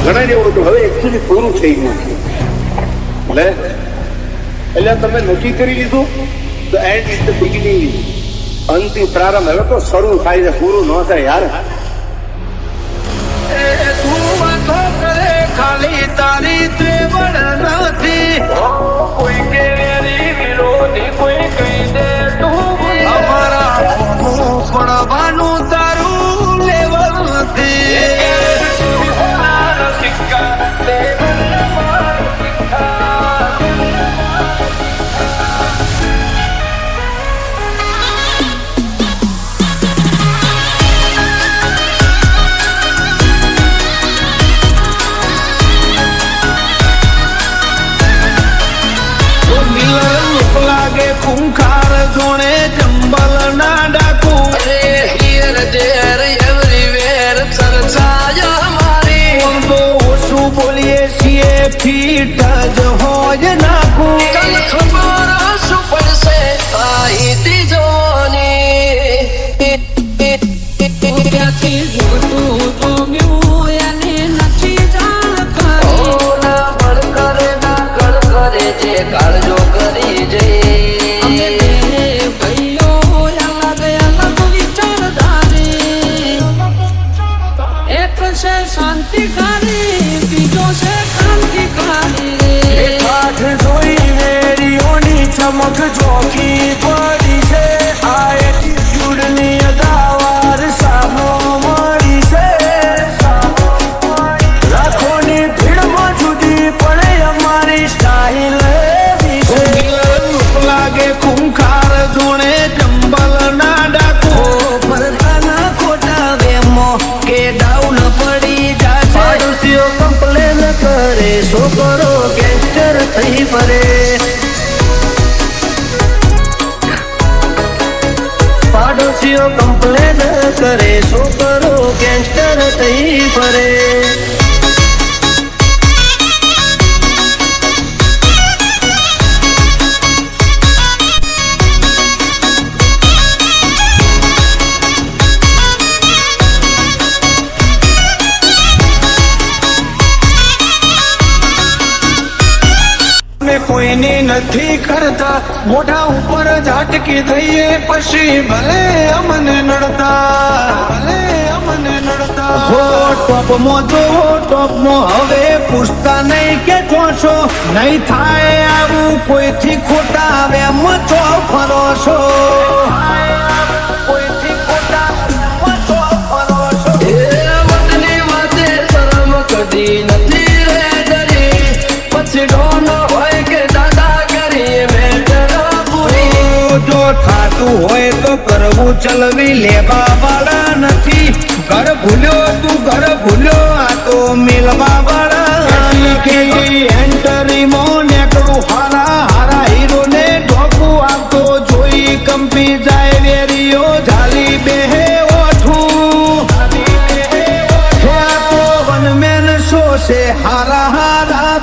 ગણાય એવું હતું. હવે એકચ્યુઅલી પૂરું થઈ ગયું છે. એટલે તમે નક્કી કરી લીધું તો એન્ડ ઇઝ ધ બિગિનિંગ. અંતિમ પ્રારંભ. હવે તો શરૂ થાય છે, પૂરું ન થાય યાર. ખાલી તારી ત્રેવડ નથી, કોઈ કે વિરોધી કોઈ કહી દે તું અમારા પડવાનું તારું લેવલ નથી. ખૂંખાર જોણે જંબલ ના ડાકુ હિયર ધેર એવરીવેર ચર્ચા મારી. તો ઓછું બોલીએ છીએ ફીટ જ હોય નાખું. કલ ખબર શું પડશે આઈતી જોની ત્યાંથી જોતું જોગ્યું એને નથી જાણકારી. ના બળ કરે ના કળ કરે જે કાળજો કરી જઈ. શાંતિકારી બીજો છે ક્રાંતિકારી. કાઠ જોઈ વેરીઓની ચમક ચોકી પડી છે. આ એટીટ્યુડની અદાવાર સામો મળી છે. લાખોની ભીડમાં જુદી પડે અમારી સ્ટાઇલ એવી છે. લાગે ખૂંખાર જોણે જંબલ ના ડાકુ પરદાના ખોટા વેમો કે ડાઉન પડી જાય. પાડોશીઓ કમ્પ્લેન કરે છોકરો ગેંગસ્ટર થઈ ફરે. પાડોશીઓ કમ્પ્લેન કરે છોકરો ગેંગસ્ટર થઈ ફરે. કોઈની નથી કરતા મોઢા ઉપર ઝાટકી થઈએ પછી ભલે અમને નડતા. હો ટોપમાં જો ટોપમાં હવે પૂછતા નહીં કે છો નહીં થાય આવું કોઈથી ખોટા વેમ ચો ફરો છો. કોઈથી ખોટા ચો ફરો છો. એ વતની વાતે શરમ કદી નથી રે ડરી. પછી ડોનો હોય કે દાદા કરી મેટર પૂરી. જો થાતું હોય તો કરવું ચલવી લેવા વાળા નથી. ઘર ભૂલ્યો તું ઘર ભૂલ્યો આ તો મિલવા વાળા. એન્ટરી માં નેકડું હારા હારા હીરો ને ઢોકું આપતો જોઈ કંપી જાય વેરીઓ ઝાલી બેહે ઓઠું. વન મેન શો છે હારા હારા